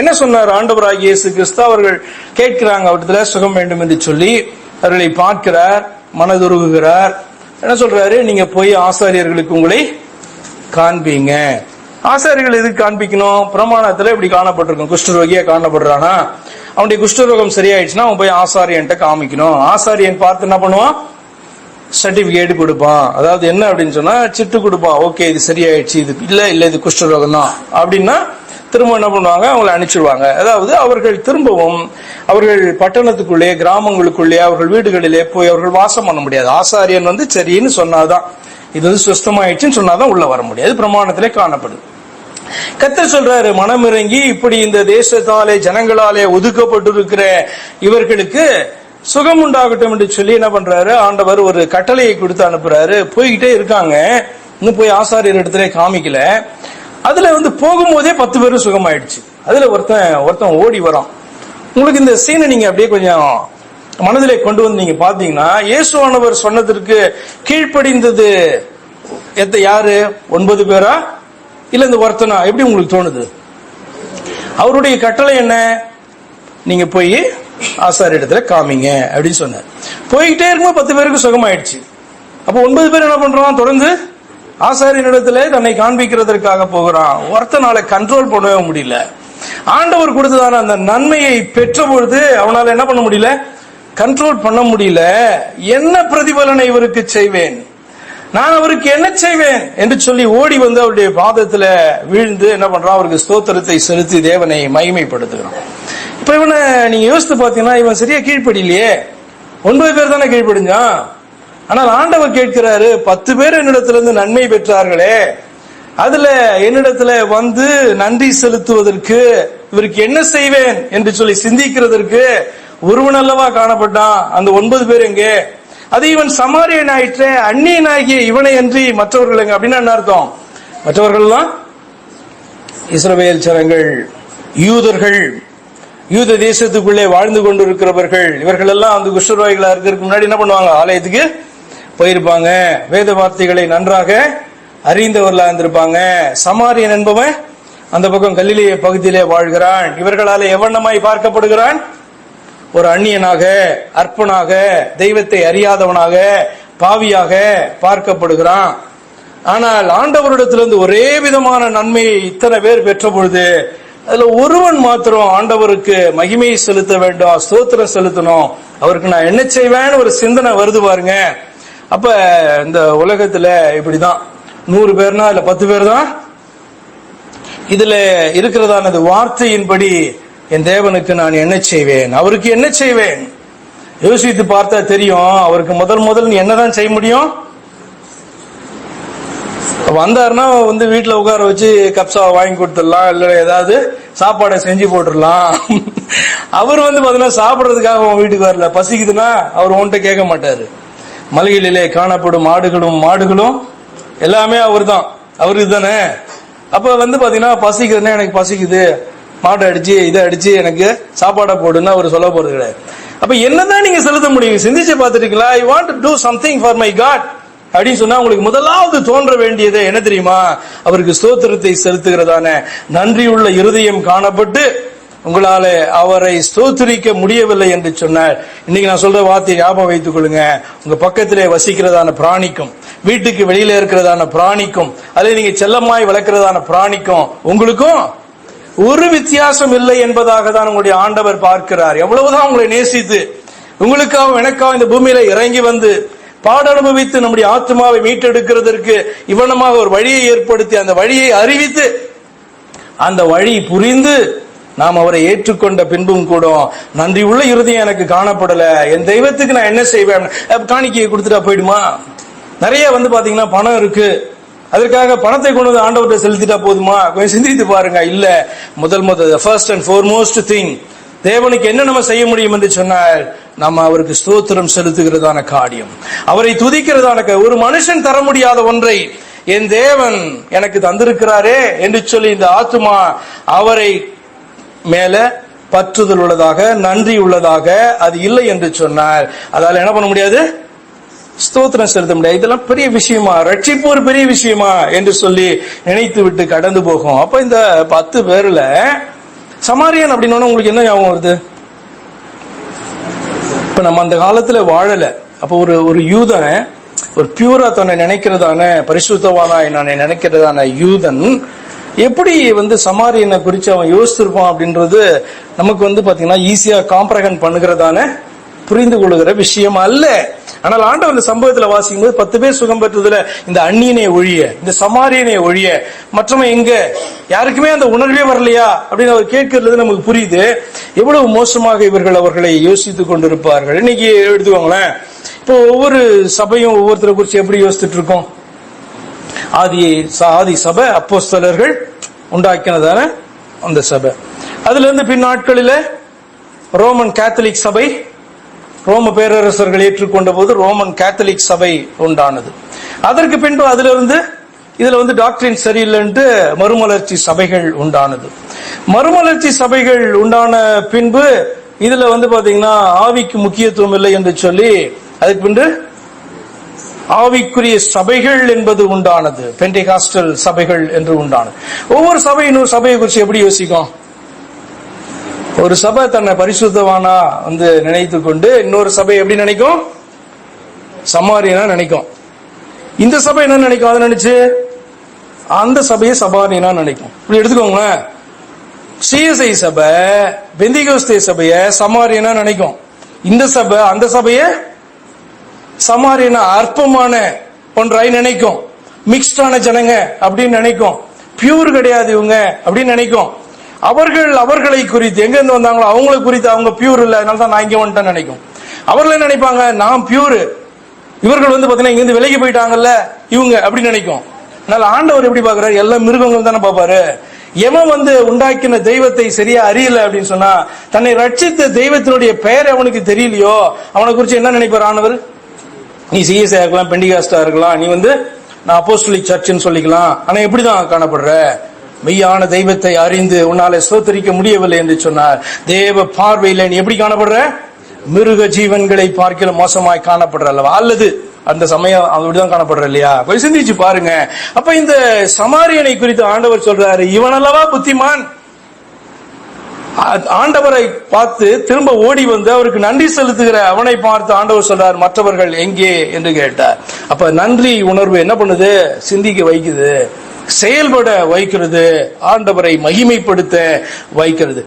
என்ன சொன்னார் ஆண்டவராகிய இயேசு கிறிஸ்து? அவர்கள் கேட்கிறாங்க, அவர்கிட்ட சுகம் வேண்டும் என்று சொல்லி அவர்களை பார்க்கிறார், மனதுருகுகிறார். என்ன சொல்றாரு? நீங்க போய் ஆசாரியர்களுக்கு உங்களை காண்பீங்க. ஆசாரியர்கள் எதுக்கு காண்பிக்கணும்? பிரமாணத்துல இப்படி காணப்பட்டிருக்கும். குஷ்டரோகியா காணப்படுறானா, அவனுடைய குஷ்டரோகம் சரியாயிடுச்சுன்னா அவன் போய் ஆசாரியன்ட்ட காமிக்கணும். ஆசாரியன் பார்த்து என்ன பண்ணுவான்? சர்டிபிகேட் கொடுப்பான். அதாவது என்ன அப்படின்னு சொன்னா, சிட்டு கொடுப்பான். ஓகே, இது சரியாயிடுச்சு, இது இல்ல இது குஷ்டரோகம் தான் அப்படின்னா திரும்ப என்ன பண்ணுவாங்க? அவங்களை அனுப்பிச்சிடுவாங்க. அதாவது அவர்கள் திரும்பவும் அவர்கள் பட்டணத்துக்குள்ளே, கிராமங்களுக்குள்ளே, அவர்கள் வீடுகளிலே போய் அவர்கள் வாசம் பண்ண முடியாது. ஆசாரியன் சரின்னு சொன்னாதான், இது சுஸ்தமாயிடுச்சுன்னு சொன்னாதான் உள்ள வர முடியாது. பிரமாணத்திலே காணப்படுது. கர்த்தர் சொல்றாரு, மனமிறங்கி இப்படி இந்த தேசத்தாலே ஜனங்களாலே ஒதுக்கப்பட்டிருக்கிற இவர்களுக்கு சுகம் உண்டாகட்டும் என்று சொல்லி என்ன பண்றாரு? ஆண்டவர் ஒரு கட்டளையை கொடுத்து அனுப்புறாரு. போய்கிட்டே இருக்காங்க, இன்னும் போய் ஆசாரியர் இடத்துல காமிக்கல. அதுல போகும்போதே 10 பேரும் சுகமாயிடுச்சு. அதுல ஒருத்தன் ஓடி வரான். உங்களுக்கு இந்த சீனை நீங்க அப்படியே கொஞ்சம் மனதிலே கொண்டு வந்து நீங்க பாத்தீங்கன்னா, இயேசுவானவர் சொன்னதற்கு கீழ்ப்படிந்தது யாரு? 9 பேரா இல்ல இந்த ஒருத்தனா? எப்படி உங்களுக்கு தோணுது? அவருடைய கட்டளை என்ன? நீங்க போய் ஆசாரிய இடத்துல காமிங்க அப்படின்னு சொன்னார். போய்கிட்டே இருக்கும்போது 10 பேருக்கு சுகமாயிடுச்சு. அப்போ 9 பேர் என்ன பண்றான்? தொடர்ந்து ஆசாரிய இடத்துல தன்னை காண்பிக்கிறதற்காக போகிறான். ஒருத்தனால கண்ட்ரோல் பண்ணவே முடியல. ஆண்டவர் கொடுத்ததான அந்த நன்மையை பெற்ற பொழுது அவனால என்ன பண்ண முடியல? கண்ட்ரோல் பண்ண முடியல. என்ன பிரதிபலனை இவருக்கு செய்வேன், நான் அவருக்கு என்ன செய்வேன் என்று சொல்லி ஓடி அவருடைய பாதத்துல வீழ்ந்து என்ன பண்றான்? அவருக்கு ஸ்தோத்திரத்தை செலுத்தி தேவனை மகிமைப்படுத்துகிறான். இப்ப இவனை நீங்க யோசித்து பாத்தீங்கன்னா, இவன் சரியா கீழ்ப்படியிலையே. 9 பேர் தானே கீழ்ப்படிஞ்சான். ஆனால் ஆண்டவர் கேட்கிறாரு, 10 பேர் என்னிடத்திலிருந்து நன்மை பெற்றார்களே, அதுல என்னிடத்துல நன்றி செலுத்துவதற்கு இவருக்கு என்ன செய்வேன் என்று சொல்லி சிந்திக்கிறதற்கு ஒருவன் அல்லவா காணப்பட்டான். அந்த 9 பேர் எங்கே? அது இவன் சமாரியன் ஆயிற்றே, அந்நியனாகிய இவனை அன்றி மற்றவர்கள் எங்க? அப்படின்னு என்ன அர்த்தம்? மற்றவர்கள் தான் இஸ்ரவேல் ஜனங்கள், யூதர்கள், யூத தேசத்துக்குள்ளே வாழ்ந்து கொண்டிருக்கிறவர்கள். இவர்கள் எல்லாம் குஷ்டரோகிகளா இருக்கிறதுக்கு முன்னாடி என்ன பண்ணுவாங்க? ஆலயத்துக்கு போயிருப்பாங்க, வேத வார்த்தைகளை நன்றாக அறிந்தவர்களா இருந்திருப்பாங்க. சமாரியன் என்பவன் அந்த பக்கம் கலிலேய பகுதியிலே வாழ்கிறான். இவர்களால எவண்ணமாய் பார்க்கப்படுகிறான்? ஒரு அந்நியனாக, அற்பனாக, தெய்வத்தை அறியாதவனாக, பாவியாக பார்க்கப்படுகிறான். ஆனால் ஆண்டவரிடத்திலிருந்து ஒரே விதமான நன்மையை இத்தனை பேர் பெற்ற பொழுது அதுல ஒருவன் மாத்திரம் ஆண்டவருக்கு மகிமையை செலுத்த வேண்டும், ஸ்தோத்திரம் செலுத்தணும், அவருக்கு நான் என்ன செய்வேன்னு ஒரு சிந்தனை வருது பாருங்க. அப்ப இந்த உலகத்துல இப்படிதான் 100 பேர்னா இல்ல 10 பேர் தான் இதுல இருக்கிறதானது வார்த்தையின்படி என் தேவனுக்கு நான் என்ன செய்வேன், அவருக்கு என்ன செய்வேன். யோசித்து பார்த்தா தெரியும், அவருக்கு முதல் நீ என்னதான் செய்ய முடியும்? வந்தாருன்னா வீட்டுல உட்கார வச்சு கப்சா வாங்கி கொடுத்துடலாம், இல்ல ஏதாவது சாப்பாடை செஞ்சு போட்டுடலாம். அவர் பாத்தீங்கன்னா சாப்பிடறதுக்காக உன் வீட்டுக்கு வரல, பசிக்குதுன்னா அவர் உன்கிட்ட கேட்க மாட்டாரு. மலைகளிலே காணப்படும் மாடுகளும் எல்லாமே அவர் தான், அவருக்கு தானே. அப்ப பாத்தீங்கன்னா பசிக்குதுன்னா, எனக்கு பசிக்குது, மாட்டை அடிச்சு இதை அடிச்சு எனக்கு சாப்பாடை போடுன்னு அவர் சொல்ல போறது கிடையாது. அப்ப என்னதான் நீங்க செலுத்த முடியும்? சிந்திச்சு பார்த்துட்டீங்களா? I want to do something for my God அப்படின்னு சொன்னா உங்களுக்கு முதலாவது தோன்ற வேண்டியது என்ன தெரியுமா? அவருக்கு ஸ்தோத்திரத்தை செலுத்துகிறதான நன்றியுள்ள இருதயம் காணப்பட்டு உங்களால அவரை ஸ்தோத்திரிக்க முடியவில்லை என்று சொன்னார். இன்னைக்கு நான் சொல்ற வார்த்தையை ஞாபகம் வைத்துக் கொள்ளுங்க. உங்க பக்கத்திலே வசிக்கிறதான பிராணிக்கும், வீட்டுக்கு வெளியில இருக்கிறதான பிராணிக்கும், அதை நீங்க செல்லமாய் வளர்க்கிறதான பிராணிக்கும் உங்களுக்கும் ஒரு வித்தியாசம் இல்லை என்பதாக தான் உங்களுடைய ஆண்டவர் பார்க்கிறார். எவ்வளவுதான் உங்களை நேசித்து உங்களுக்காக எனக்காக இந்த பூமியில இறங்கி பாட அனுபவித்து நம்முடைய ஆத்மாவை மீட்டெடுக்கிறதற்கு இவனமாக ஒரு வழியை ஏற்படுத்தி அந்த வழியை அறிவித்து அந்த வழி புரிந்து நாம் அவரை ஏற்றுக்கொண்ட பின்பும் கூட நன்றி உள்ள இருதயம் எனக்கு காணப்படல, என் தெய்வத்துக்கு நான் என்ன செய்வேன்? காணிக்கையை கொடுத்துட்டா போயிடுமா? நிறைய பாத்தீங்கன்னா பணம் இருக்கு, அதற்காக பணத்தை கொண்டு ஆண்டவர்கிட்ட செலுத்திட்டா போதுமா? கொஞ்சம் சிந்தித்து பாருங்க. இல்ல, முதல் ஃபர்ஸ்ட் அண்ட் ஃபார்மோஸ்ட் திங், தேவனுக்கு என்ன நம்ம செய்ய முடியும் என்று சொன்னால் நம்ம அவருக்கு ஸ்தோத்திரம் செலுத்துகிறதான காரியம், அவரை துதிக்கிறதான. ஒரு மனுஷன் தர முடியாத ஒன்றை என் தேவன் எனக்கு தந்திருக்கிறாரே என்று சொல்லி இந்த ஆத்துமா அவரை மேல பற்றுதல் உள்ளதாக, நன்றி உள்ளதாக அது இல்லை என்று சொன்னால் அதால என்ன பண்ண முடியாது? ஸ்தோத்திரம் செலுத்த முடியாது. இதெல்லாம் பெரிய விஷயமா, ரட்சிப்பு ஒரு பெரிய விஷயமா என்று சொல்லி நினைத்து விட்டு கடந்து போகும். அப்ப இந்த 10 பேர்ல சமாரியன் அப்படின்னா உங்களுக்கு என்ன ஞாபகம் வருது? இப்ப நம்ம அந்த காலத்துல வாழல. அப்போ ஒரு யூதன், ஒரு பியூரா தன்னை நினைக்கிறதான, பரிசுத்தவானாய் நான் நினைக்கிறதான யூதன் எப்படி சமாரியனை குறித்து அவன் யோசிச்சிருப்பான் அப்படின்றது நமக்கு பாத்தீங்கன்னா ஈஸியா காம்ப்ரஹெண்ட் பண்ணுகிறதான, புரிந்து கொள்ளுகிற விஷயம் அல்ல. ஆனால் ஆண்டவர் இந்த சம்பவத்துல வாசிக்கும் போது 10 பேர் சுகம் பெற்றதுல இந்த அந்நியனை ஒழிய, இந்த சமாரியனை ஒழிய மற்றவன் எங்க, யாருக்குமே அந்த உணர்வே வரலையா அப்படின்னு அவர் கேட்கிறது நமக்கு புரியுது. எவ்வளவு மோசமாக இவர்கள் அவர்களை யோசித்துக் கொண்டிருப்பார்கள். இன்னைக்கு எடுத்துக்கோங்களேன், இப்போ ஒவ்வொரு சபையும் ஒவ்வொருத்தரை குறித்து எப்படி யோசிச்சுட்டு இருக்கோம்? ஆதி சபை அப்போஸ்தலர்கள் உண்டாக்கினதான அந்த சபை. அதுல இருந்து பின் நாட்களில ரோமன் கேத்தலிக் சபை, ரோம பேரரசர்கள் ஏற்றுக்கொண்ட போது ரோமன் கேத்தலிக் சபை உண்டானது. அதற்கு பின்பு அதுல இருந்து இதுல டாக்டரின் சரியில்லைன்ட்டு மறுமலர்ச்சி சபைகள் உண்டானது. மறுமலர்ச்சி சபைகள் உண்டான பின்பு இதுல பாத்தீங்கன்னா ஆவிக்கு முக்கியத்துவம் இல்லை என்று சொல்லி அதுக்கு பின்பு ஆவிக்குரிய சபைகள் என்பது உண்டானது. பெண்டெகாஸ்டல் சபைகள் என்று உண்டானது. ஒவ்வொரு சபை இன்னொரு சபையை குறித்து எப்படி யோசிக்கும்? ஒரு சபை தன்னை பரிசுத்தவானா நினைத்து கொண்டு இன்னொரு சபை எப்படி நினைக்கும்? சமாரியனா நினைக்கும். இந்த சபை என்ன நினைக்கும்? அதை நினைச்சு அந்த சபையை சமாரியனா நினைக்கும். இப்படி எடுத்துக்கோங்களேன், சிஎஸ்ஐ சபை பெந்திகோஸ்தே சபைய சமாரியனா நினைக்கும். இந்த சபை அந்த சபைய சமாரியனா அற்பமான ஒன்றாய் நினைக்கும். மிக்ஸ்டான ஜனங்க அப்படின்னு நினைக்கும். பியூர் கிடையாது இவங்க அப்படின்னு நினைக்கும். அவர்களை குறித்து எங்க இருந்து வந்தாங்களோ அவங்களை குறித்து அவங்க பியூர் இல்ல, அதனாலதான் நான் இங்க வந்துட்டேன்னு நினைக்கும். அவர்களே நினைப்பாங்க நான் பியூர், இவர்கள் பாத்தீங்கன்னா இங்க இருந்து விலகி போயிட்டாங்கல்ல இவங்க அப்படின்னு நினைக்கும். அதனால ஆண்டவர் எப்படி பாக்குறாரு? எல்லா மிருகங்களும் தானே பாப்பாரு. எவன் உண்டாக்கின தெய்வத்தை சரியா அறியல அப்படின்னு சொன்னா, தன்னை ரட்சித்த தெய்வத்தினுடைய பெயர் அவனுக்கு தெரியலையோ அவனை குறிச்சு என்ன நினைப்பார் ஆண்டவர்? நீ சிஎஸ்ஐ இருக்கலாம், பெண்டிகாஸ்டா இருக்கலாம், நீ நான் அப்போஸ்தலிக் சர்ச்னு சொல்லிக்கலாம், ஆனா எப்படிதான் காணப்படுற? மெய்யான தெய்வத்தை அறிந்து உன்னால ஸ்தோத்திரிக்க முடியவில்லை என்று சொன்னார். தேவ பார்வையில நீ எப்படி காணப்படுற? மிருக ஜீவன்களை பார்க்கல மோசமாய் காணப்படுற அல்லவா? அல்லது அந்த சமயம் அப்படிதான் காணப்படுற இல்லையா? கொஞ்சம் சிந்திச்சு பாருங்க. அப்ப இந்த சமாரியனை குறித்து ஆண்டவர் சொல்றாரு, இவன் அல்லவா புத்திமான். ஆண்டவரை பார்த்து திரும்ப ஓடி அவருக்கு நன்றி செலுத்துகிற அவனை பார்த்து ஆண்டவர் சொல்றார், மற்றவர்கள் எங்கே என்று கேட்டார். அப்ப நன்றி உணர்வு என்ன பண்ணுது? சிந்திக்க வைக்குது, செயல்பட வைக்கிறது, ஆண்டவரை மகிமைப்படுத்த வைக்கிறது.